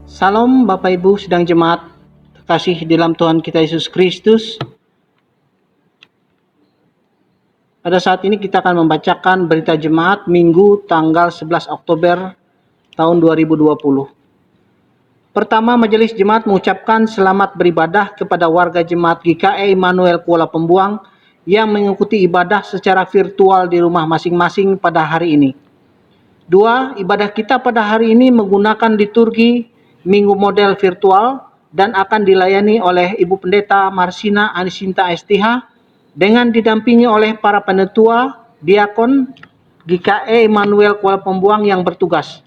Salam Bapak Ibu sidang jemaat terkasih di dalam Tuhan kita Yesus Kristus. Pada saat ini kita akan membacakan berita jemaat Minggu tanggal 11 Oktober tahun 2020. Pertama, Majelis Jemaat mengucapkan selamat beribadah kepada warga jemaat GKE Immanuel Kuala Pembuang yang mengikuti ibadah secara virtual di rumah masing-masing pada hari ini. Dua, ibadah kita pada hari ini menggunakan liturgi Minggu model virtual dan akan dilayani oleh Ibu Pendeta Marsina Anisinta STH dengan didampingi oleh para penetua, diakon GKE Immanuel Kuala Pembuang yang bertugas.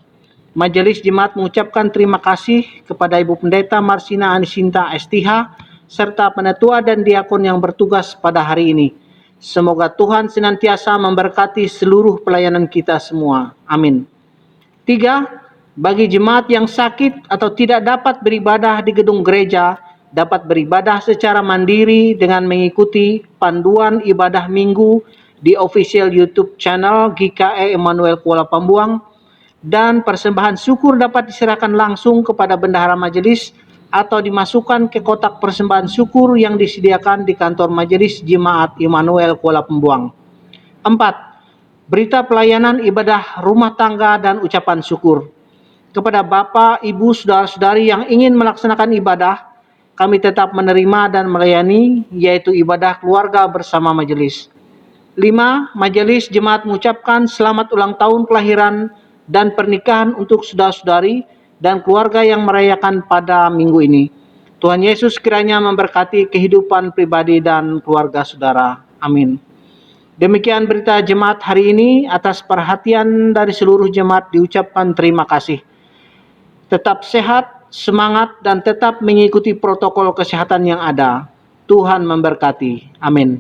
Majelis Jemaat mengucapkan terima kasih kepada Ibu Pendeta Marsina Anisinta STH serta penetua dan diakon yang bertugas pada hari ini. Semoga Tuhan senantiasa memberkati seluruh pelayanan kita semua. Amin. 3. Bagi jemaat yang sakit atau tidak dapat beribadah di gedung gereja, dapat beribadah secara mandiri dengan mengikuti panduan ibadah minggu di official YouTube channel GKE Immanuel Kuala Pembuang, dan persembahan syukur dapat diserahkan langsung kepada bendahara majelis atau dimasukkan ke kotak persembahan syukur yang disediakan di kantor Majelis Jemaat Immanuel Kuala Pembuang. 4. Berita pelayanan ibadah rumah tangga dan ucapan syukur. Kepada Bapak, Ibu, Saudara-saudari yang ingin melaksanakan ibadah, kami tetap menerima dan melayani, yaitu ibadah keluarga bersama majelis. 5. Majelis Jemaat mengucapkan selamat ulang tahun kelahiran dan pernikahan untuk saudara-saudari dan keluarga yang merayakan pada minggu ini. Tuhan Yesus kiranya memberkati kehidupan pribadi dan keluarga saudara. Amin. Demikian berita jemaat hari ini. Atas perhatian dari seluruh jemaat diucapkan terima kasih. Tetap sehat, semangat, dan tetap mengikuti protokol kesehatan yang ada. Tuhan memberkati. Amin.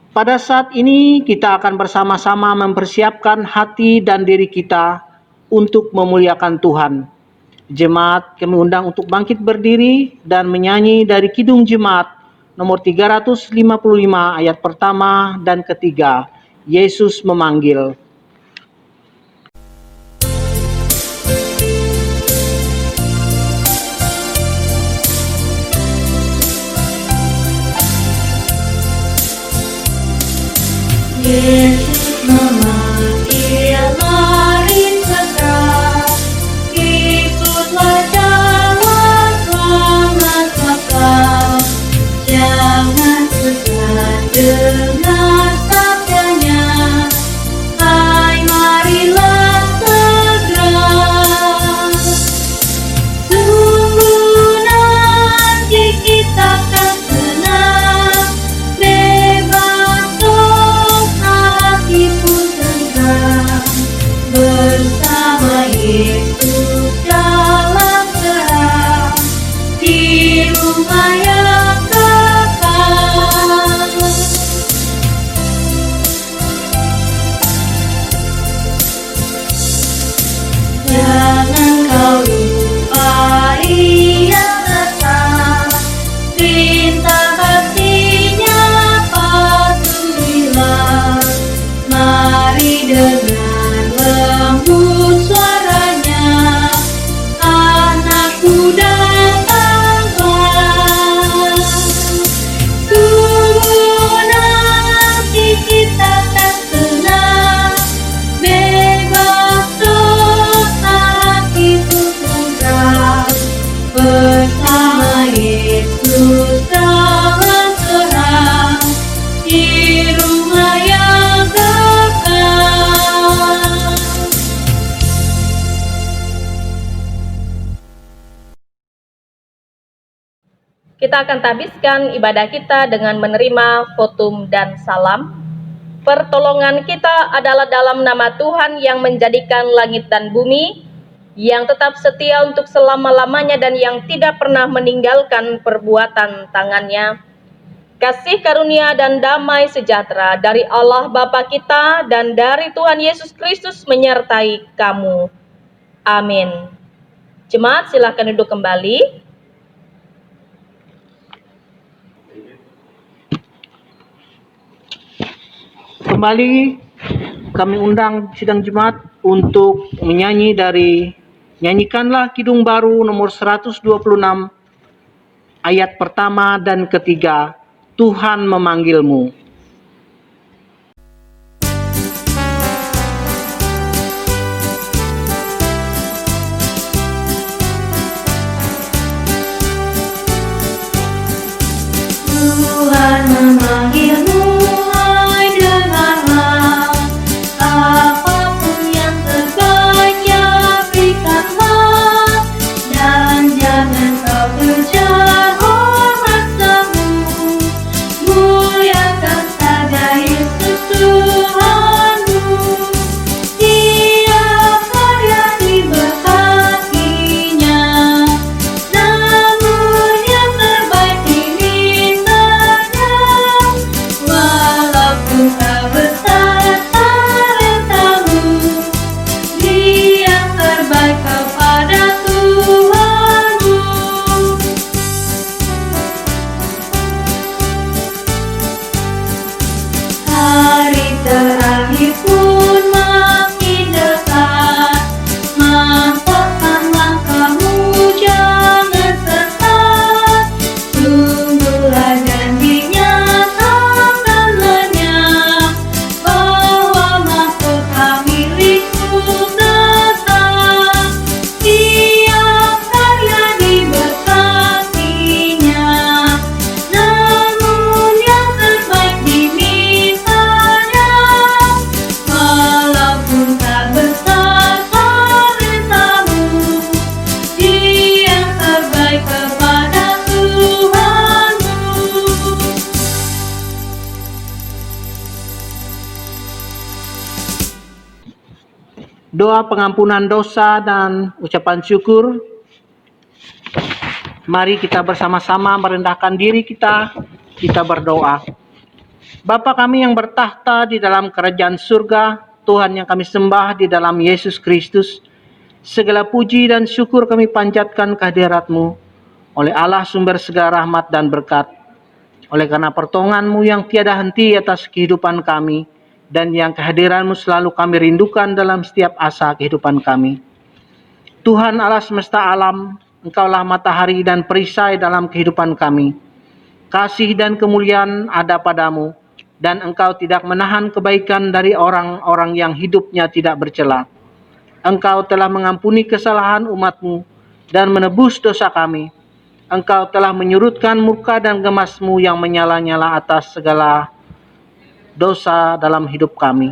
Pada saat ini kita akan bersama-sama mempersiapkan hati dan diri kita untuk memuliakan Tuhan. Jemaat kami undang untuk bangkit berdiri dan menyanyi dari Kidung Jemaat nomor 355 ayat pertama dan ketiga. Yesus memanggil. Yesus memanggil, mari segera ikutlah jalan selamat kekal. Jangan segan dengar sabdanya, hai marilah segera. Sungguh nanti kita akan senang, bebas dosa hati pun tenang, bersama Yesus dalam terang di rumah yang kekal. Jangan kau lupai yang datang, perintah hatinya patuhilah. Mari dengar lembut suaranya, anakku datanglah. Sungguh nanti kita akan senang, bebas dosa hati pun tenang, bersama Yesus dalam terang di rumah yang kekal. Kita akan tabiskan ibadah kita dengan menerima votum dan salam. Pertolongan kita adalah dalam nama Tuhan yang menjadikan langit dan bumi, yang tetap setia untuk selama-lamanya dan yang tidak pernah meninggalkan perbuatan tangannya. Kasih karunia dan damai sejahtera dari Allah Bapa kita dan dari Tuhan Yesus Kristus menyertai kamu. Amin. Jemaat silakan duduk kembali. Kembali kami undang sidang jemaat untuk nyanyikanlah Kidung Baru nomor 126 ayat pertama dan ketiga, Tuhan memanggilmu. Tuhan memanggilmu, hai dengarlah, apapun yang terbaiknya berikanlah, dan jangan kau kejar hormat semu, muliakan saja Yesus Tuhanmu. Tiap karya diberkatinya, namun yang terbaik dimintanya, walaupun tak besar talentamu, yang terbaik kepada Tuhanmu. Hari terakhir pun makin dekat, mantapkan langkahmu, jangan sesat. Tunggulah janjinya takkan lenyap, bahwa mahkota milikmu tetap. Tiap karya diberkatinya, namun yang terbaik dimintanya, walaupun tak besar talentamu, yang terbaik kepada Tuhanmu. Doa pengampunan dosa dan ucapan syukur. Mari kita bersama-sama merendahkan diri kita berdoa. Bapa kami yang bertahta di dalam kerajaan surga, Tuhan yang kami sembah di dalam Yesus Kristus, segala puji dan syukur kami panjatkan kehadirat-Mu, oleh Allah sumber segala rahmat dan berkat, oleh karena pertolongan-Mu yang tiada henti atas kehidupan kami, dan yang kehadiran-Mu selalu kami rindukan dalam setiap asa kehidupan kami. Tuhan Allah semesta alam, Engkaulah matahari dan perisai dalam kehidupan kami. Kasih dan kemuliaan ada padamu, dan Engkau tidak menahan kebaikan dari orang-orang yang hidupnya tidak bercela. Engkau telah mengampuni kesalahan umat-Mu dan menebus dosa kami. Engkau telah menyurutkan murka dan gemas-Mu yang menyala-nyala atas segala dosa dalam hidup kami.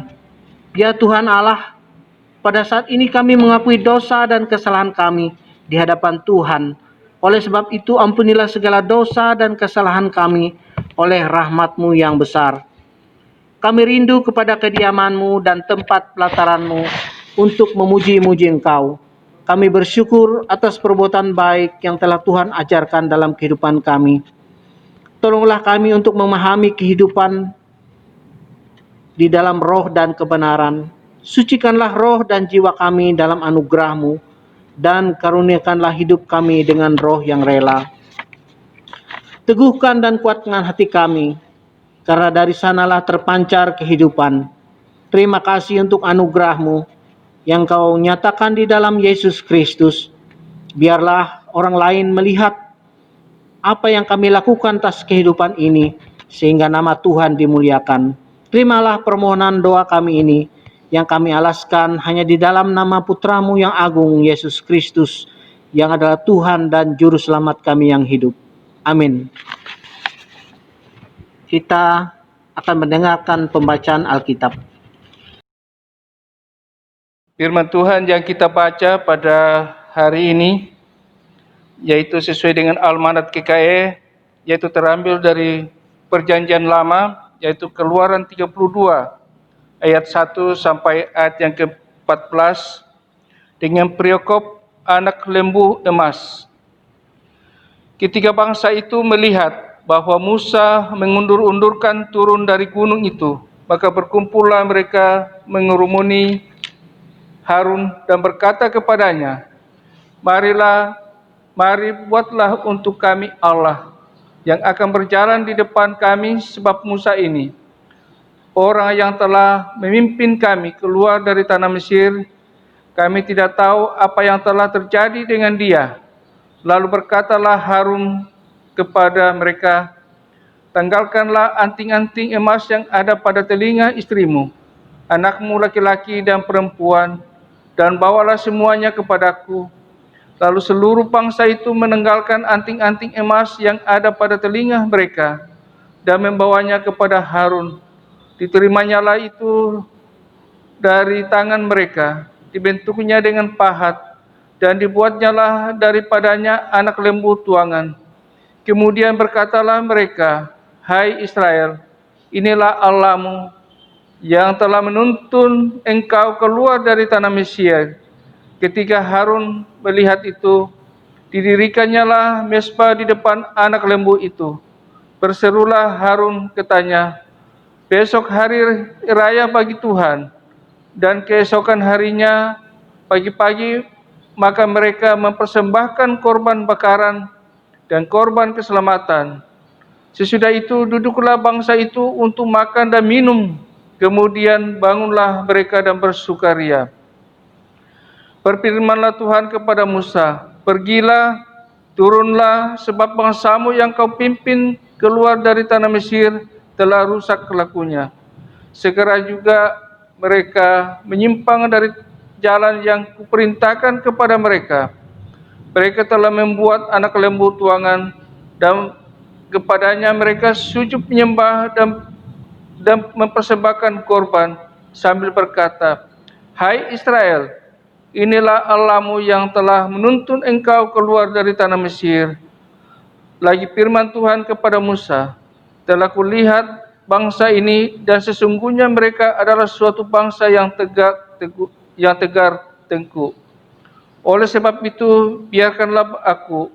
Ya Tuhan Allah, pada saat ini kami mengakui dosa dan kesalahan kami di hadapan Tuhan. Oleh sebab itu ampunilah segala dosa dan kesalahan kami oleh rahmat-Mu yang besar. Kami rindu kepada kediaman-Mu dan tempat pelataran-Mu untuk memuji-muji Engkau. Kami bersyukur atas perbuatan baik yang telah Tuhan ajarkan dalam kehidupan kami. Tolonglah kami untuk memahami kehidupan di dalam roh dan kebenaran. Sucikanlah roh dan jiwa kami dalam anugerah-Mu, dan karuniakanlah hidup kami dengan roh yang rela. Teguhkan dan kuatkan hati kami, karena dari sanalah terpancar kehidupan. Terima kasih untuk anugerah-Mu yang Kau nyatakan di dalam Yesus Kristus. Biarlah orang lain melihat apa yang kami lakukan atas kehidupan ini, sehingga nama Tuhan dimuliakan. Terimalah permohonan doa kami ini, yang kami alaskan hanya di dalam nama Putra-Mu yang agung, Yesus Kristus, yang adalah Tuhan dan Juru Selamat kami yang hidup. Amin. Kita akan mendengarkan pembacaan Alkitab. Firman Tuhan yang kita baca pada hari ini, yaitu sesuai dengan Almanat GKE, yaitu terambil dari Perjanjian Lama, yaitu Keluaran 32, ayat 1 sampai ayat yang ke-14, dengan periokop anak lembu emas. Ketika bangsa itu melihat bahwa Musa mengundur-undurkan turun dari gunung itu, maka berkumpullah mereka mengerumuni Harun dan berkata kepadanya, mari buatlah untuk kami Allah yang akan berjalan di depan kami, sebab Musa ini orang yang telah memimpin kami keluar dari tanah Mesir. Kami tidak tahu apa yang telah terjadi dengan dia. Lalu berkatalah Harun kepada mereka, tanggalkanlah anting-anting emas yang ada pada telinga istrimu, anakmu laki-laki dan perempuan, dan bawalah semuanya kepadaku. Lalu seluruh bangsa itu menanggalkan anting-anting emas yang ada pada telinga mereka, dan membawanya kepada Harun. Diterimanya itu dari tangan mereka, dibentuknya dengan pahat, dan dibuatnyalah daripadanya anak lembu tuangan. Kemudian berkatalah mereka, hai Israel, inilah Allahmu yang telah menuntun engkau keluar dari tanah Mesir. Ketika Harun melihat itu, didirikannya mezbah di depan anak lembu itu. Berserulah Harun katanya, besok hari raya bagi Tuhan, dan keesokan harinya pagi-pagi maka mereka mempersembahkan korban bakaran dan korban keselamatan. Sesudah itu duduklah bangsa itu untuk makan dan minum, kemudian bangunlah mereka dan bersukaria. Berfirmanlah Tuhan kepada Musa, pergilah, turunlah, sebab bangsamu yang kau pimpin keluar dari tanah Mesir telah rusak lakunya. Segera juga mereka menyimpang dari jalan yang kuperintahkan kepada mereka. Mereka telah membuat anak lembu tuangan, dan kepadanya mereka sujud menyembah dan mempersembahkan korban sambil berkata, hai Israel, inilah Allahmu yang telah menuntun engkau keluar dari tanah Mesir. Lagi firman Tuhan kepada Musa, telah kulihat bangsa ini, dan sesungguhnya mereka adalah suatu bangsa yang tegar tengkuk. Oleh sebab itu, biarkanlah aku,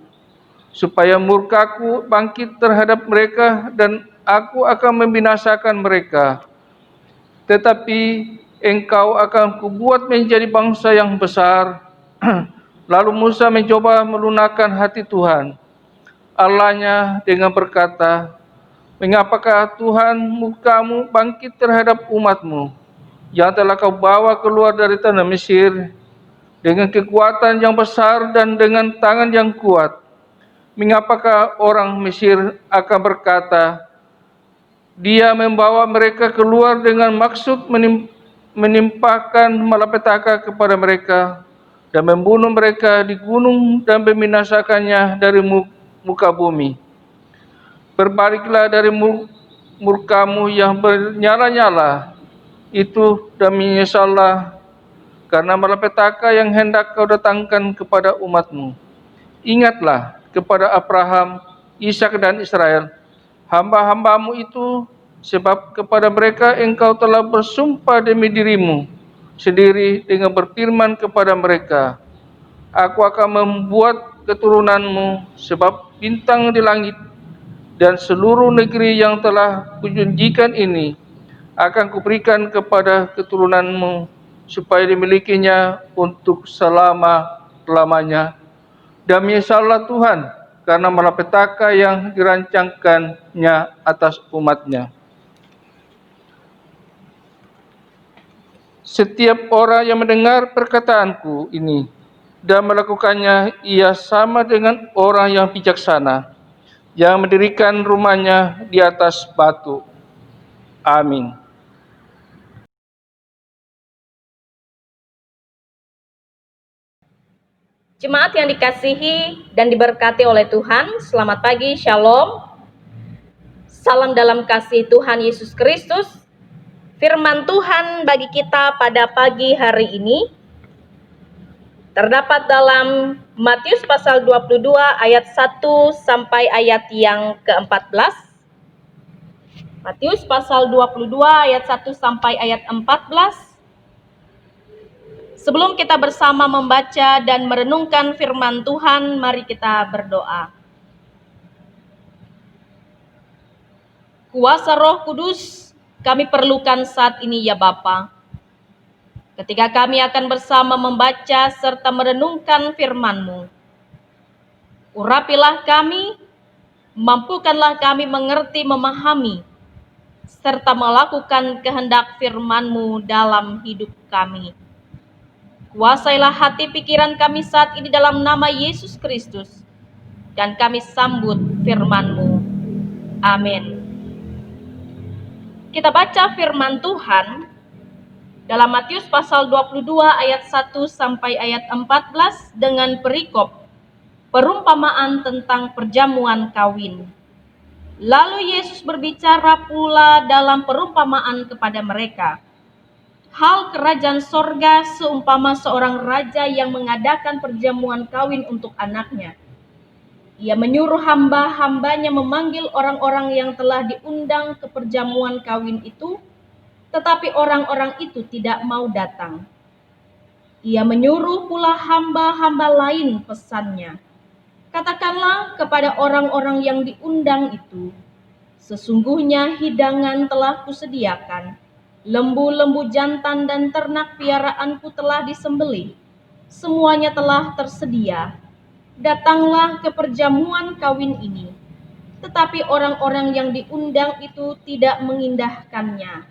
supaya murkaku bangkit terhadap mereka, dan aku akan membinasakan mereka. Tetapi engkau akan kubuat menjadi bangsa yang besar. Lalu Musa mencoba melunakkan hati Tuhan Allahnya dengan berkata, mengapakah Tuhan mukamu bangkit terhadap umatmu, yang telah kau bawa keluar dari tanah Mesir, dengan kekuatan yang besar dan dengan tangan yang kuat? Mengapakah orang Mesir akan berkata, dia membawa mereka keluar dengan maksud menimpakan malapetaka kepada mereka, dan membunuh mereka di gunung dan membinasakannya dari muka bumi. Berbaliklah dari murkamu yang bernyala-nyala itu, dan menyesallah karena malapetaka yang hendak kau datangkan kepada umatmu. Ingatlah kepada Abraham, Ishak dan Israel, hamba-hambamu itu, sebab kepada mereka engkau telah bersumpah demi dirimu sendiri dengan berfirman kepada mereka, aku akan membuat keturunanmu sebab bintang di langit, dan seluruh negeri yang telah kujanjikan ini akan kuberikan kepada keturunanmu, supaya dimilikinya untuk selama-lamanya. Dan menyesallah Tuhan karena malapetaka yang dirancangkannya atas umatnya. Setiap orang yang mendengar perkataanku ini dan melakukannya, ia sama dengan orang yang bijaksana, yang mendirikan rumahnya di atas batu. Amin. Jemaat yang dikasihi dan diberkati oleh Tuhan, selamat pagi, shalom. Salam dalam kasih Tuhan Yesus Kristus. Firman Tuhan bagi kita pada pagi hari ini terdapat dalam Matius pasal 22 ayat 1 sampai ayat yang ke-14. Matius pasal 22 ayat 1 sampai ayat 14. Sebelum kita bersama membaca dan merenungkan firman Tuhan, mari kita berdoa. Kuasa Roh Kudus kami perlukan saat ini ya Bapa. Ketika kami akan bersama membaca serta merenungkan firman-Mu, urapilah kami, mampukanlah kami mengerti, memahami, serta melakukan kehendak firman-Mu dalam hidup kami. Kuasailah hati pikiran kami saat ini dalam nama Yesus Kristus, dan kami sambut firman-Mu. Amin. Kita baca firman Tuhan dalam Matius pasal 22 ayat 1 sampai ayat 14 dengan perikop perumpamaan tentang perjamuan kawin. Lalu Yesus berbicara pula dalam perumpamaan kepada mereka. Hal kerajaan sorga seumpama seorang raja yang mengadakan perjamuan kawin untuk anaknya. Ia menyuruh hamba-hambanya memanggil orang-orang yang telah diundang ke perjamuan kawin itu, tetapi orang-orang itu tidak mau datang. Ia menyuruh pula hamba-hamba lain pesannya. Katakanlah kepada orang-orang yang diundang itu, sesungguhnya hidangan telah kusediakan, lembu-lembu jantan dan ternak piaraanku telah disembelih, semuanya telah tersedia. Datanglah ke perjamuan kawin ini. Tetapi orang-orang yang diundang itu tidak mengindahkannya.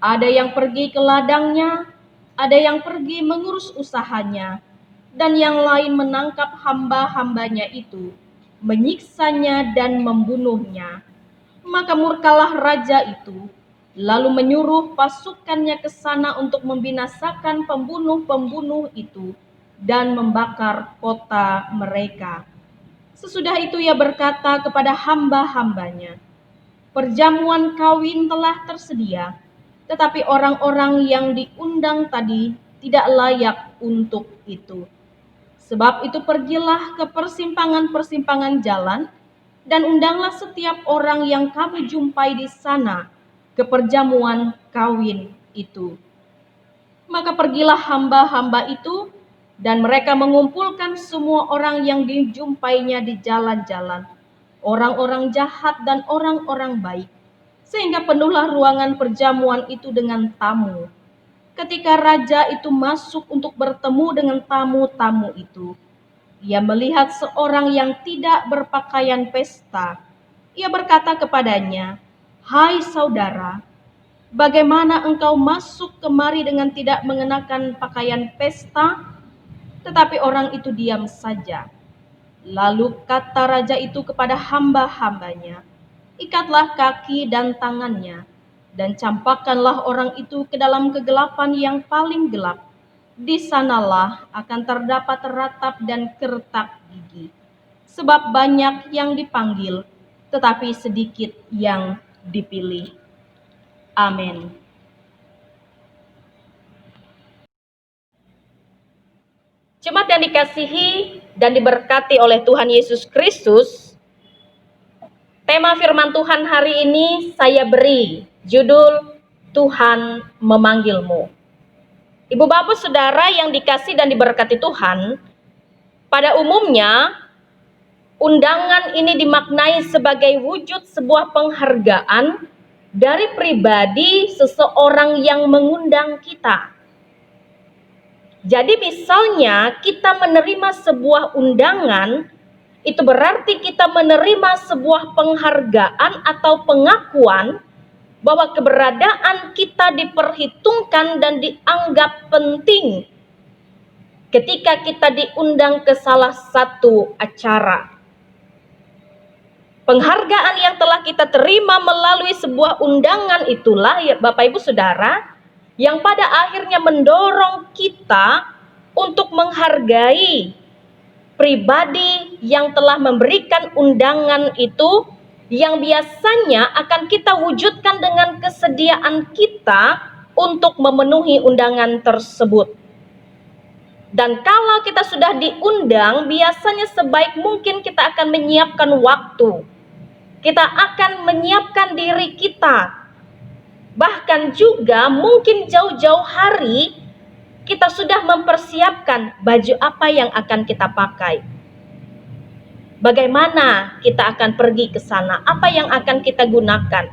Ada yang pergi ke ladangnya, ada yang pergi mengurus usahanya, dan yang lain menangkap hamba-hambanya itu, menyiksanya dan membunuhnya. Maka murkalah raja itu, lalu menyuruh pasukannya ke sana untuk membinasakan pembunuh-pembunuh itu dan membakar kota mereka. Sesudah itu ia berkata kepada hamba-hambanya, perjamuan kawin telah tersedia, tetapi orang-orang yang diundang tadi tidak layak untuk itu. Sebab itu pergilah ke persimpangan-persimpangan jalan dan undanglah setiap orang yang kamu jumpai di sana ke perjamuan kawin itu. Maka pergilah hamba-hamba itu, dan mereka mengumpulkan semua orang yang dijumpainya di jalan-jalan, orang-orang jahat dan orang-orang baik, sehingga penuhlah ruangan perjamuan itu dengan tamu. Ketika raja itu masuk untuk bertemu dengan tamu-tamu itu, ia melihat seorang yang tidak berpakaian pesta. Ia berkata kepadanya, "Hai saudara, bagaimana engkau masuk kemari dengan tidak mengenakan pakaian pesta?" Tetapi orang itu diam saja. Lalu kata raja itu kepada hamba-hambanya, "Ikatlah kaki dan tangannya, dan campakkanlah orang itu ke dalam kegelapan yang paling gelap. Di sanalah akan terdapat ratap dan kertak gigi. Sebab banyak yang dipanggil, tetapi sedikit yang dipilih." Amin. Jemaat yang dikasihi dan diberkati oleh Tuhan Yesus Kristus, tema firman Tuhan hari ini saya beri judul Tuhan Memanggilmu. Ibu bapak saudara yang dikasihi dan diberkati Tuhan, pada umumnya undangan ini dimaknai sebagai wujud sebuah penghargaan dari pribadi seseorang yang mengundang kita. Jadi misalnya kita menerima sebuah undangan, itu berarti kita menerima sebuah penghargaan atau pengakuan bahwa keberadaan kita diperhitungkan dan dianggap penting ketika kita diundang ke salah satu acara. Penghargaan yang telah kita terima melalui sebuah undangan itulah, ya Bapak Ibu Saudara, yang pada akhirnya mendorong kita untuk menghargai pribadi yang telah memberikan undangan itu, yang biasanya akan kita wujudkan dengan kesediaan kita untuk memenuhi undangan tersebut. Dan kalau kita sudah diundang, biasanya sebaik mungkin kita akan menyiapkan waktu. Kita akan menyiapkan diri kita. Bahkan juga mungkin jauh-jauh hari kita sudah mempersiapkan baju apa yang akan kita pakai. Bagaimana kita akan pergi ke sana, apa yang akan kita gunakan,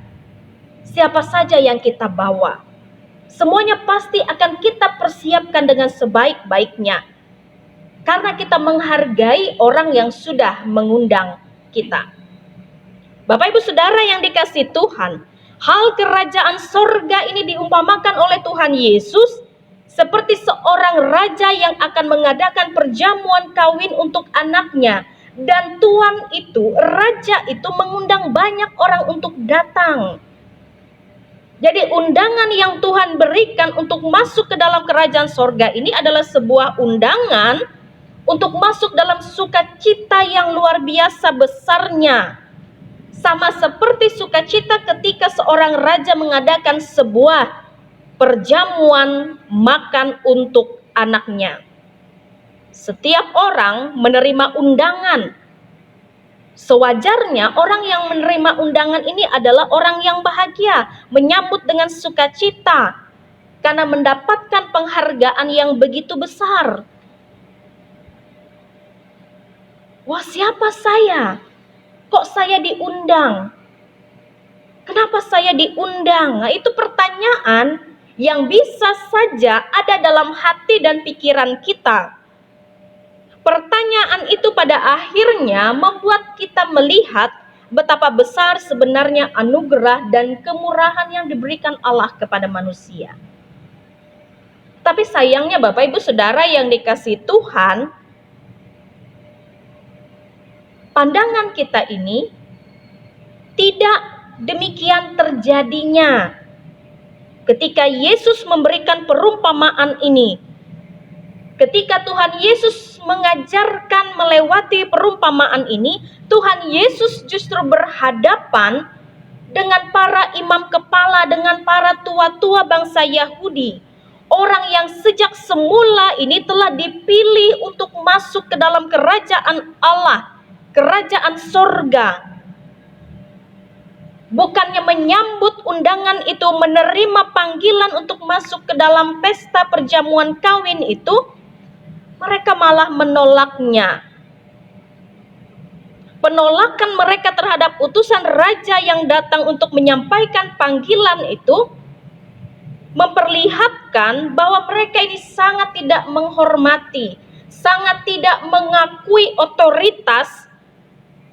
siapa saja yang kita bawa. Semuanya pasti akan kita persiapkan dengan sebaik-baiknya. Karena kita menghargai orang yang sudah mengundang kita. Bapak Ibu Saudara yang dikasihi Tuhan, Hal kerajaan sorga ini diumpamakan oleh Tuhan Yesus seperti seorang raja yang akan mengadakan perjamuan kawin untuk anaknya. Dan Tuhan itu, raja itu mengundang banyak orang untuk datang. Jadi undangan yang Tuhan berikan untuk masuk ke dalam kerajaan sorga ini adalah sebuah undangan untuk masuk dalam sukacita yang luar biasa besarnya. Sama seperti sukacita ketika seorang raja mengadakan sebuah perjamuan makan untuk anaknya. Setiap orang menerima undangan. Sewajarnya orang yang menerima undangan ini adalah orang yang bahagia, menyambut dengan sukacita karena mendapatkan penghargaan yang begitu besar. Wah, siapa saya? Kok saya diundang? Kenapa saya diundang? Nah, itu pertanyaan yang bisa saja ada dalam hati dan pikiran kita. Pertanyaan itu pada akhirnya membuat kita melihat betapa besar sebenarnya anugerah dan kemurahan yang diberikan Allah kepada manusia. Tapi sayangnya Bapak Ibu Saudara yang dikasihi Tuhan, pandangan kita ini tidak demikian terjadinya. Ketika Yesus memberikan perumpamaan ini, ketika Tuhan Yesus mengajarkan melewati perumpamaan ini, Tuhan Yesus justru berhadapan dengan para imam kepala, dengan para tua-tua bangsa Yahudi. Orang yang sejak semula ini telah dipilih untuk masuk ke dalam kerajaan Allah, kerajaan sorga. Bukannya menyambut undangan itu, menerima panggilan untuk masuk ke dalam pesta perjamuan kawin itu, mereka malah menolaknya. Penolakan mereka terhadap utusan raja yang datang untuk menyampaikan panggilan itu memperlihatkan bahwa mereka ini sangat tidak menghormati, sangat tidak mengakui otoritas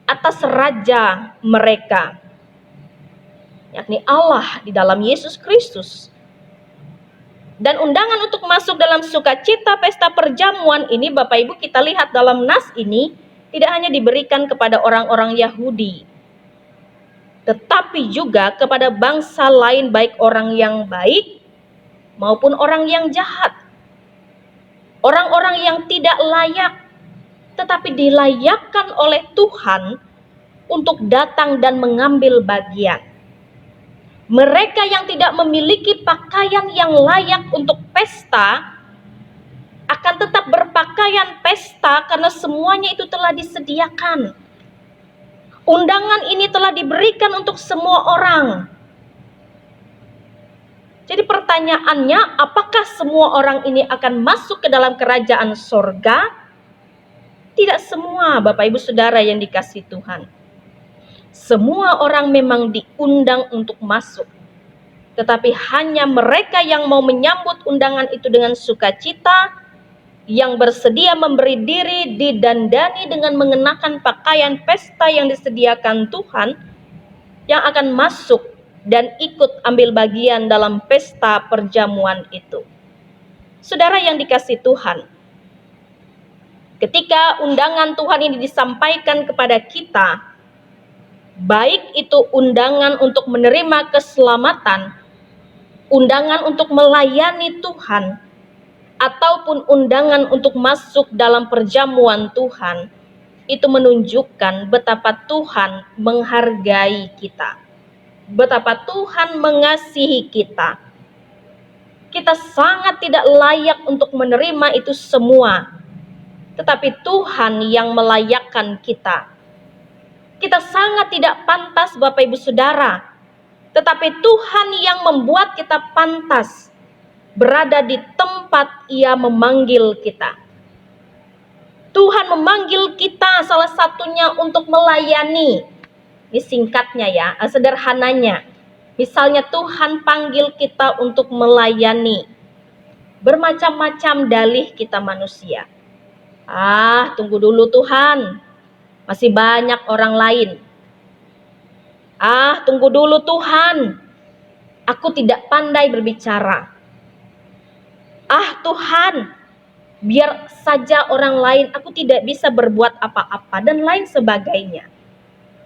atas raja mereka, yakni Allah di dalam Yesus Kristus. Dan undangan untuk masuk dalam sukacita pesta perjamuan ini, Bapak Ibu, kita lihat dalam nas ini tidak hanya diberikan kepada orang-orang Yahudi, tetapi juga kepada bangsa lain, baik orang yang baik maupun orang yang jahat. Orang-orang yang tidak layak tetapi dilayakkan oleh Tuhan untuk datang dan mengambil bagian. Mereka yang tidak memiliki pakaian yang layak untuk pesta akan tetap berpakaian pesta karena semuanya itu telah disediakan. Undangan ini telah diberikan untuk semua orang. Jadi pertanyaannya, apakah semua orang ini akan masuk ke dalam kerajaan sorga? Tidak semua, Bapak Ibu Saudara yang dikasihi Tuhan. Semua orang memang diundang untuk masuk. Tetapi hanya mereka yang mau menyambut undangan itu dengan sukacita, yang bersedia memberi diri didandani dengan mengenakan pakaian pesta yang disediakan Tuhan, yang akan masuk dan ikut ambil bagian dalam pesta perjamuan itu. Saudara yang dikasihi Tuhan, ketika undangan Tuhan ini disampaikan kepada kita, baik itu undangan untuk menerima keselamatan, undangan untuk melayani Tuhan, ataupun undangan untuk masuk dalam perjamuan Tuhan, itu menunjukkan betapa Tuhan menghargai kita, betapa Tuhan mengasihi kita. Kita sangat tidak layak untuk menerima itu semua, tetapi Tuhan yang melayakkan kita. Kita sangat tidak pantas, Bapak Ibu Saudara, tetapi Tuhan yang membuat kita pantas berada di tempat Ia memanggil kita. Tuhan memanggil kita salah satunya untuk melayani. Ini singkatnya ya, sederhananya. Misalnya Tuhan panggil kita untuk melayani. Bermacam-macam dalih kita manusia. Tunggu dulu Tuhan, masih banyak orang lain. Tunggu dulu Tuhan, Aku tidak pandai berbicara. Ah Tuhan, biar saja orang lain, aku tidak bisa berbuat apa-apa, dan lain sebagainya.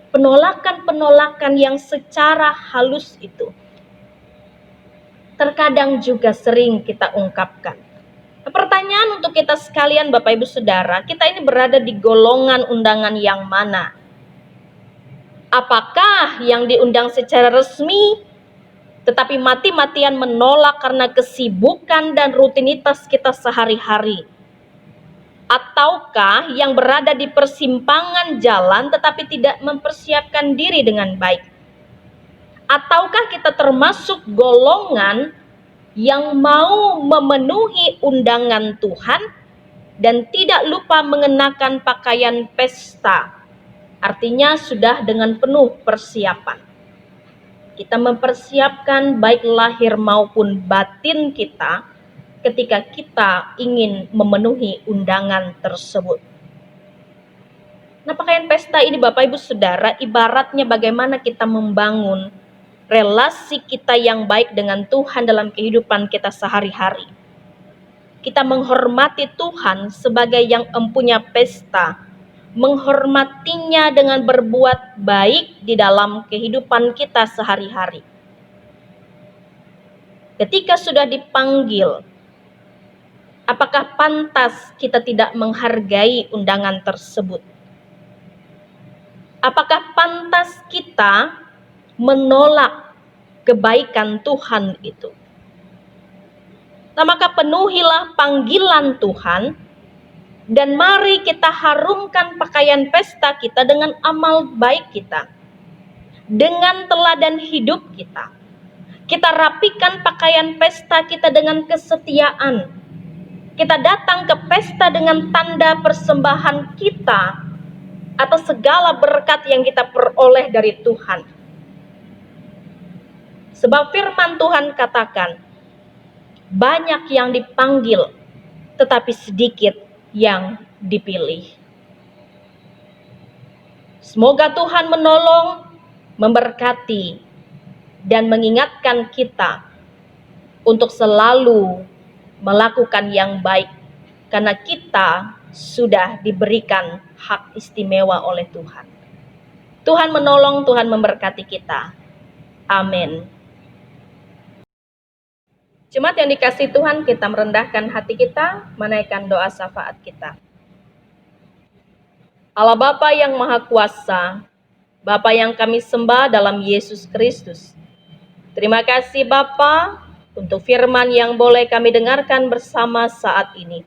Penolakan-penolakan yang secara halus itu terkadang juga sering kita ungkapkan. Pertanyaan untuk kita sekalian, Bapak Ibu Saudara, kita ini berada di golongan undangan yang mana? Apakah yang diundang secara resmi tetapi mati-matian menolak karena kesibukan dan rutinitas kita sehari-hari? Ataukah yang berada di persimpangan jalan tetapi tidak mempersiapkan diri dengan baik? Ataukah kita termasuk golongan yang mau memenuhi undangan Tuhan dan tidak lupa mengenakan pakaian pesta? Artinya sudah dengan penuh persiapan. Kita mempersiapkan baik lahir maupun batin kita ketika kita ingin memenuhi undangan tersebut. Nah, pakaian pesta ini Bapak Ibu Saudara ibaratnya bagaimana kita membangun relasi kita yang baik dengan Tuhan dalam kehidupan kita sehari-hari. Kita menghormati Tuhan sebagai yang empunya pesta, menghormatinya dengan berbuat baik di dalam kehidupan kita sehari-hari. Ketika sudah dipanggil, apakah pantas kita tidak menghargai undangan tersebut? Apakah pantas kita menolak kebaikan Tuhan itu? Nah, maka penuhilah panggilan Tuhan dan mari kita harumkan pakaian pesta kita dengan amal baik kita, dengan teladan hidup kita. Kita rapikan pakaian pesta kita dengan kesetiaan. Kita datang ke pesta dengan tanda persembahan kita atas segala berkat yang kita peroleh dari Tuhan. Sebab firman Tuhan katakan, banyak yang dipanggil, tetapi sedikit yang dipilih. Semoga Tuhan menolong, memberkati, dan mengingatkan kita untuk selalu melakukan yang baik, karena kita sudah diberikan hak istimewa oleh Tuhan. Tuhan menolong, Tuhan memberkati kita. Amin. Jemaat yang dikasihi Tuhan, kita merendahkan hati kita, menaikkan doa syafaat kita. Allah Bapa yang Maha Kuasa, Bapa yang kami sembah dalam Yesus Kristus. Terima kasih Bapa untuk firman yang boleh kami dengarkan bersama saat ini.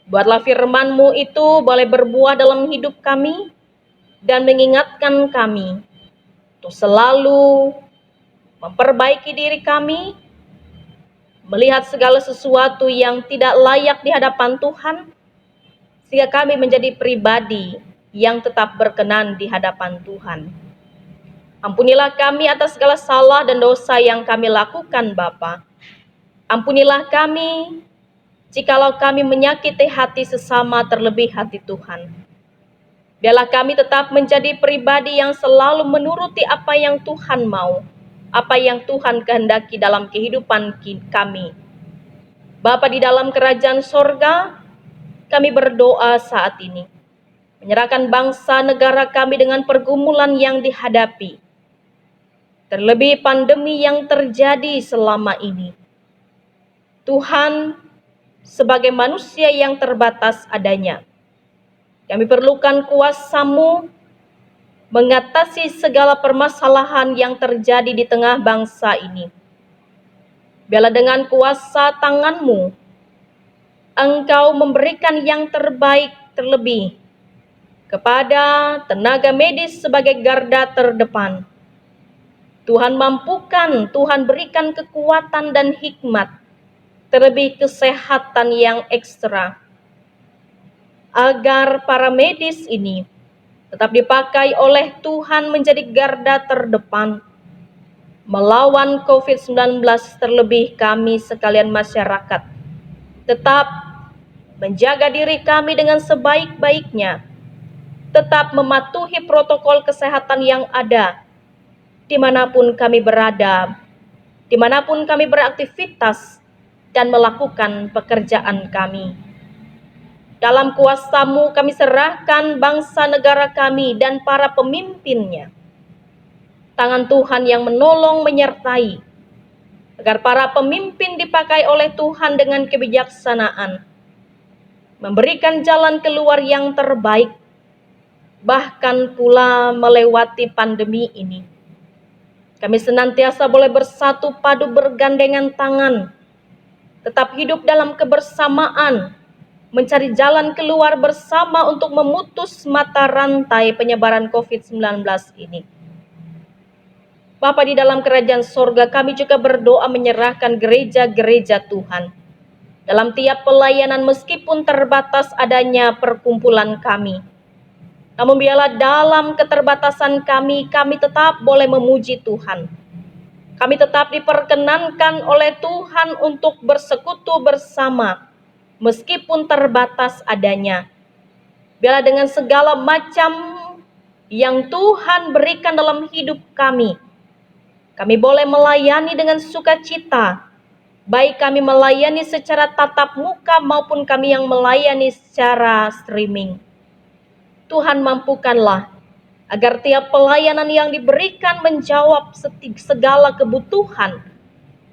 Buatlah firman-Mu itu boleh berbuah dalam hidup kami dan mengingatkan kami untuk selalu memperbaiki diri kami, melihat segala sesuatu yang tidak layak di hadapan Tuhan, sehingga kami menjadi pribadi yang tetap berkenan di hadapan Tuhan. Ampunilah kami atas segala salah dan dosa yang kami lakukan, Bapa. Ampunilah kami jikalau kami menyakiti hati sesama, terlebih hati Tuhan. Biarlah kami tetap menjadi pribadi yang selalu menuruti apa yang Tuhan mau, apa yang Tuhan kehendaki dalam kehidupan kami. Bapa di dalam kerajaan sorga, kami berdoa saat ini, menyerahkan bangsa negara kami dengan pergumulan yang dihadapi, terlebih pandemi yang terjadi selama ini. Tuhan, sebagai manusia yang terbatas adanya, kami perlukan kuasa-Mu mengatasi segala permasalahan yang terjadi di tengah bangsa ini. Biarlah dengan kuasa tangan-Mu, Engkau memberikan yang terbaik terlebih kepada tenaga medis sebagai garda terdepan. Tuhan mampukan, Tuhan berikan kekuatan dan hikmat, terlebih kesehatan yang ekstra, agar para medis ini tetap dipakai oleh Tuhan menjadi garda terdepan melawan COVID-19, terlebih kami sekalian masyarakat. Tetap menjaga diri kami dengan sebaik-baiknya, tetap mematuhi protokol kesehatan yang ada dimanapun kami berada, dimanapun kami beraktivitas dan melakukan pekerjaan kami. Dalam kuasa-Mu kami serahkan bangsa negara kami dan para pemimpinnya. Tangan Tuhan yang menolong menyertai, agar para pemimpin dipakai oleh Tuhan dengan kebijaksanaan, memberikan jalan keluar yang terbaik, bahkan pula melewati pandemi ini. Kami senantiasa boleh bersatu padu bergandengan tangan, tetap hidup dalam kebersamaan, mencari jalan keluar bersama untuk memutus mata rantai penyebaran COVID-19 ini. Bapa di dalam kerajaan sorga, kami juga berdoa menyerahkan gereja-gereja Tuhan. Dalam tiap pelayanan meskipun terbatas adanya perkumpulan kami. Namun biarlah dalam keterbatasan kami tetap boleh memuji Tuhan. Kami tetap diperkenankan oleh Tuhan untuk bersekutu bersama, meskipun terbatas adanya. Biarlah dengan segala macam yang Tuhan berikan dalam hidup kami boleh melayani dengan sukacita, baik kami melayani secara tatap muka maupun kami yang melayani secara streaming. Tuhan mampukanlah agar tiap pelayanan yang diberikan menjawab segala kebutuhan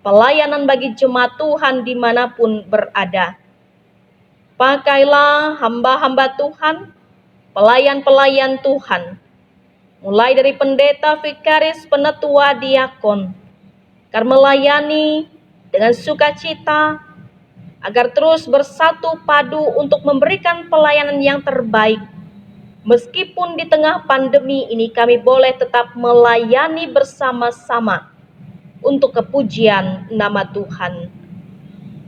pelayanan bagi jemaat Tuhan dimanapun berada. Pakailah hamba-hamba Tuhan, pelayan-pelayan Tuhan, mulai dari pendeta, vikaris, penetua, diakon, agar melayani dengan sukacita, agar terus bersatu padu untuk memberikan pelayanan yang terbaik. Meskipun di tengah pandemi ini kami boleh tetap melayani bersama-sama untuk kepujian nama Tuhan.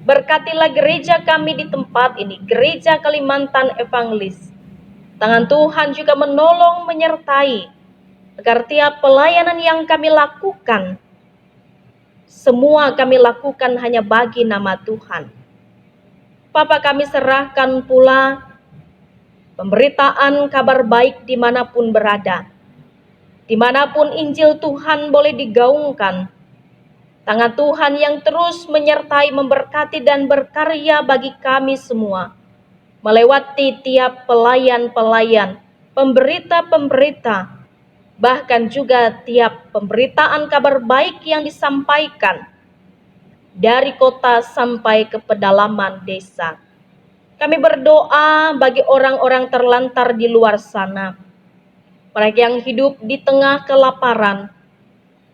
Berkatilah gereja kami di tempat ini, Gereja Kalimantan Evangelis. Tangan Tuhan juga menolong menyertai, agar tiap pelayanan yang kami lakukan, semua kami lakukan hanya bagi nama Tuhan. Bapa, kami serahkan pula pemberitaan kabar baik dimanapun berada. Dimanapun Injil Tuhan boleh digaungkan, tangan Tuhan yang terus menyertai, memberkati dan berkarya bagi kami semua, melewati tiap pelayan-pelayan, pemberita-pemberita, bahkan juga tiap pemberitaan kabar baik yang disampaikan dari kota sampai ke pedalaman desa. Kami berdoa bagi orang-orang terlantar di luar sana, mereka yang hidup di tengah kelaparan.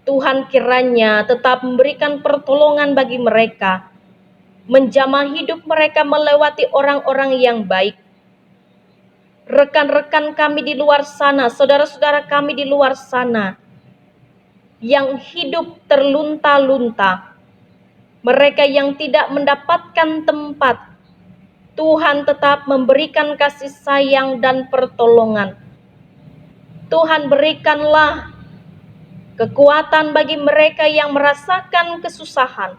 Tuhan kiranya tetap memberikan pertolongan bagi mereka, menjamah hidup mereka melewati orang-orang yang baik. Rekan-rekan kami di luar sana, saudara-saudara kami di luar sana, yang hidup terlunta-lunta, mereka yang tidak mendapatkan tempat, Tuhan tetap memberikan kasih sayang dan pertolongan. Tuhan berikanlah kekuatan bagi mereka yang merasakan kesusahan.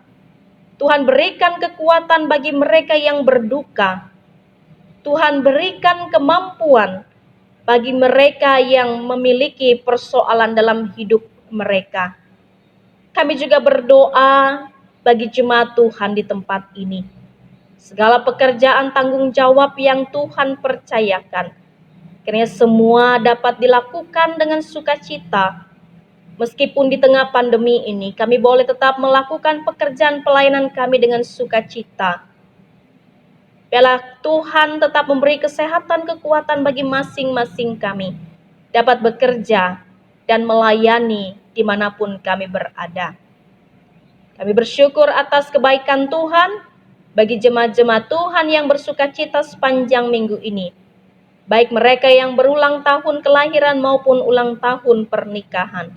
Tuhan berikan kekuatan bagi mereka yang berduka. Tuhan berikan kemampuan bagi mereka yang memiliki persoalan dalam hidup mereka. Kami juga berdoa bagi jemaat Tuhan di tempat ini. Segala pekerjaan tanggung jawab yang Tuhan percayakan, kiranya semua dapat dilakukan dengan sukacita. Meskipun di tengah pandemi ini, kami boleh tetap melakukan pekerjaan pelayanan kami dengan sukacita. Biarlah Tuhan tetap memberi kesehatan, kekuatan bagi masing-masing kami, dapat bekerja dan melayani dimanapun kami berada. Kami bersyukur atas kebaikan Tuhan bagi jemaat-jemaat Tuhan yang bersukacita sepanjang minggu ini, baik mereka yang berulang tahun kelahiran maupun ulang tahun pernikahan.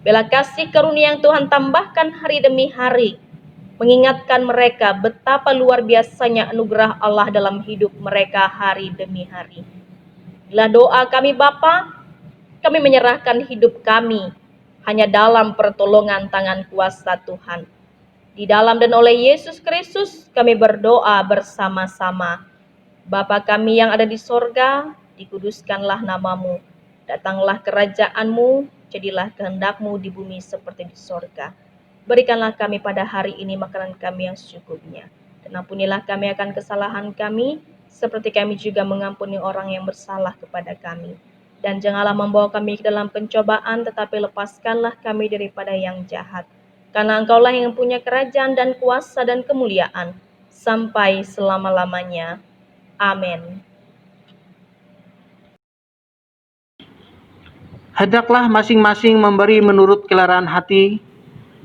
Bila kasih karunia yang Tuhan tambahkan hari demi hari, mengingatkan mereka betapa luar biasanya anugerah Allah dalam hidup mereka hari demi hari. Bila doa kami Bapa, kami menyerahkan hidup kami hanya dalam pertolongan tangan kuasa Tuhan. Di dalam dan oleh Yesus Kristus kami berdoa bersama-sama. Bapa kami yang ada di sorga, dikuduskanlah namamu. Datanglah kerajaan-Mu, jadilah kehendak-Mu di bumi seperti di sorga. Berikanlah kami pada hari ini makanan kami yang secukupnya. Dan ampunilah kami akan kesalahan kami, seperti kami juga mengampuni orang yang bersalah kepada kami. Dan janganlah membawa kami ke dalam pencobaan, tetapi lepaskanlah kami daripada yang jahat. Karena Engkaulah yang punya kerajaan dan kuasa dan kemuliaan, sampai selama-lamanya. Amin. Hendaklah masing-masing memberi menurut kelerahan hati,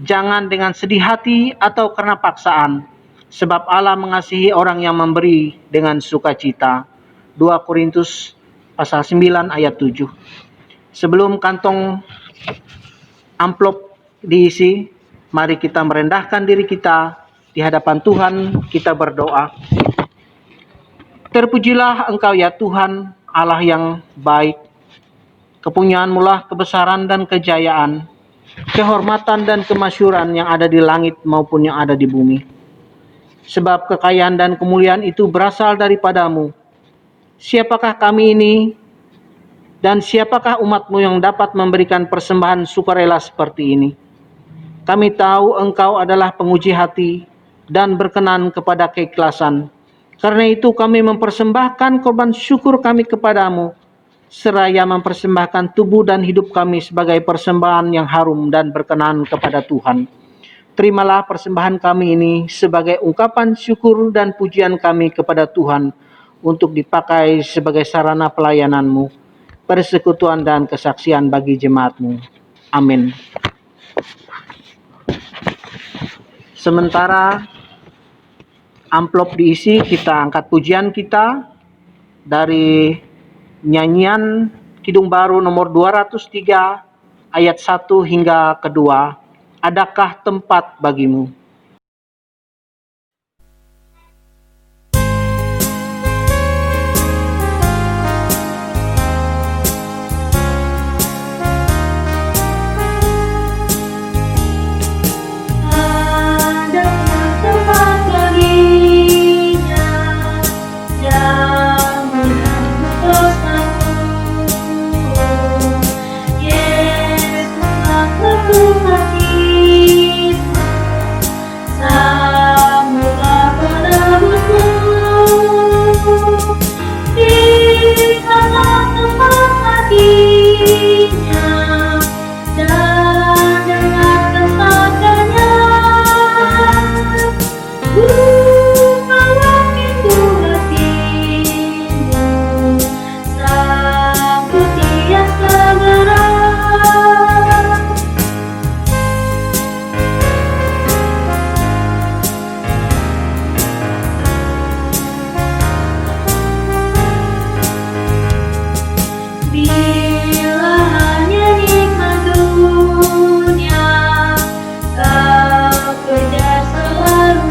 jangan dengan sedih hati atau karena paksaan, sebab Allah mengasihi orang yang memberi dengan sukacita. 2 Korintus pasal 9 ayat 7. Sebelum kantong amplop diisi, mari kita merendahkan diri kita di hadapan Tuhan, kita berdoa. Terpujilah Engkau ya Tuhan, Allah yang baik. Kepunyaan-Mu lah kebesaran dan kejayaan, kehormatan dan kemasyhuran yang ada di langit maupun yang ada di bumi. Sebab kekayaan dan kemuliaan itu berasal daripada-Mu. Siapakah kami ini dan siapakah umat-Mu yang dapat memberikan persembahan sukarela seperti ini? Kami tahu Engkau adalah penguji hati dan berkenan kepada keikhlasan. Karena itu kami mempersembahkan korban syukur kami kepadamu, seraya mempersembahkan tubuh dan hidup kami sebagai persembahan yang harum dan berkenan kepada Tuhan. Terimalah persembahan kami ini sebagai ungkapan syukur dan pujian kami kepada Tuhan untuk dipakai sebagai sarana pelayanan-Mu, persekutuan dan kesaksian bagi jemaat-Mu. Amin. Sementara amplop diisi, kita angkat pujian kita dari nyanyian Kidung Baru nomor 203 ayat 1 hingga kedua. Adakah tempat bagimu? Adakah tempat baginya yang menanggung dosaku? Yesuslah ketuk hatiku, sambutlah penebusku. Berikanlah tempat baginya dan dengarkan sabdanya. Bukalah pintu hatimu, sambut Dia segera. Bila hanya nikmat dunia kau kejar selalu,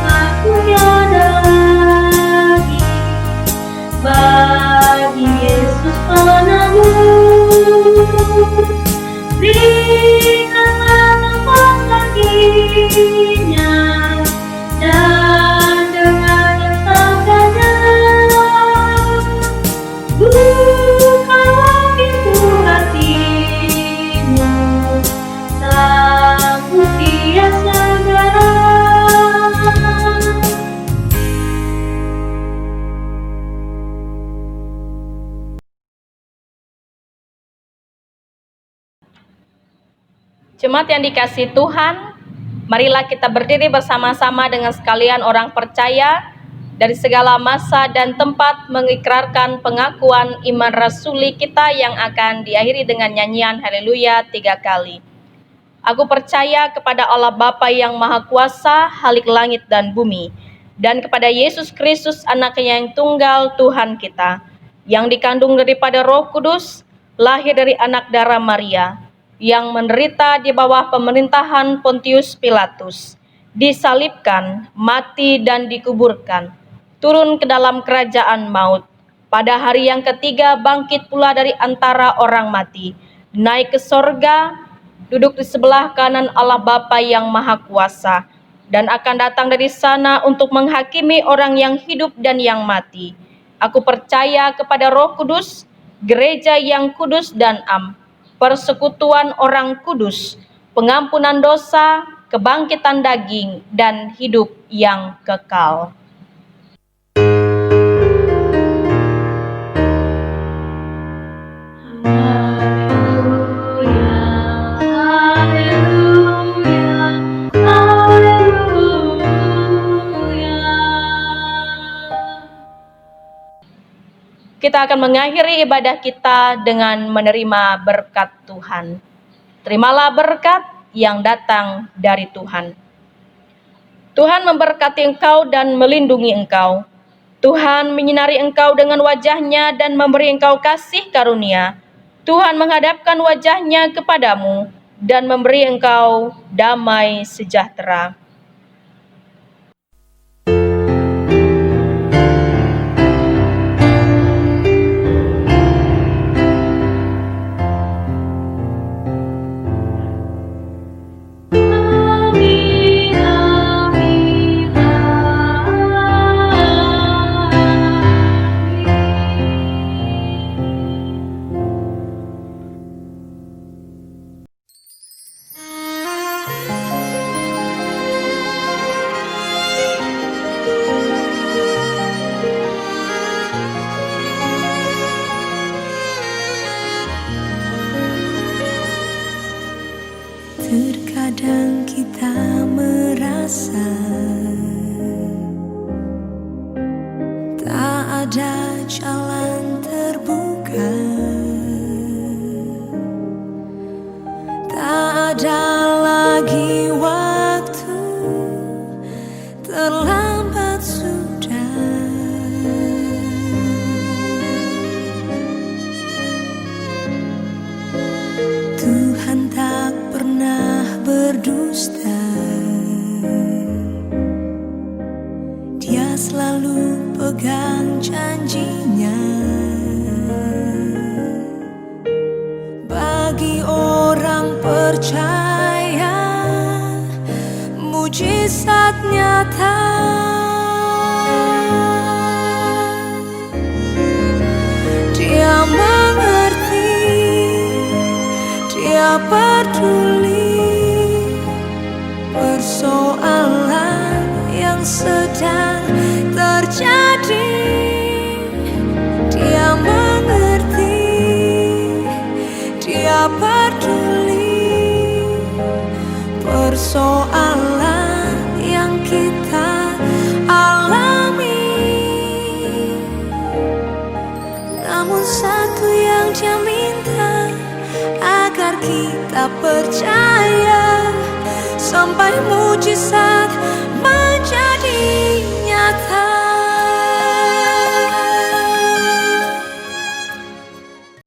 aku tiada lagi bagi Yesus penebus. Berikanlah tempat baginya dan dengarkan sabdanya. Bukalah pintu hatimu, sambut Dia segera. Jemaat yang dikasihi Tuhan, marilah kita berdiri bersama-sama dengan sekalian orang percaya dari segala masa dan tempat mengikrarkan pengakuan iman rasuli kita yang akan diakhiri dengan nyanyian haleluya 3 kali. Aku percaya kepada Allah Bapa yang Maha Kuasa, Halik langit dan bumi, dan kepada Yesus Kristus Anaknya yang tunggal Tuhan kita, yang dikandung daripada Roh Kudus, lahir dari anak darah Maria, yang menderita di bawah pemerintahan Pontius Pilatus, disalibkan, mati dan dikuburkan, turun ke dalam kerajaan maut, pada hari yang ketiga bangkit pula dari antara orang mati, naik ke sorga, duduk di sebelah kanan Allah Bapa yang Maha Kuasa, dan akan datang dari sana untuk menghakimi orang yang hidup dan yang mati. Aku percaya kepada Roh Kudus, gereja yang kudus dan am, persekutuan orang kudus, pengampunan dosa, kebangkitan daging, dan hidup yang kekal. Haleluya, haleluya, haleluya. Kita akan mengakhiri ibadah kita dengan menerima berkat Tuhan. Terimalah berkat yang datang dari Tuhan. Tuhan memberkati engkau dan melindungi engkau. Tuhan menyinari engkau dengan wajah-Nya dan memberi engkau kasih karunia. Tuhan menghadapkan wajah-Nya kepadamu dan memberi engkau damai sejahtera. Amin, amin, Terkadang kita merasa tak ada jalan terbuka, tak ada lagi waktu, terlambat sudah. Tuhan tak pernah berdusta, Dia selalu pegang janjinya. Bagi orang percaya, mujizat nyata. Dia mengerti, Dia peduli persoalan yang sedang terjadi. Dia mengerti, Dia peduli persoalan yang kita alami. Namun satu yang Dia minta, agar kita percaya sampai mujizat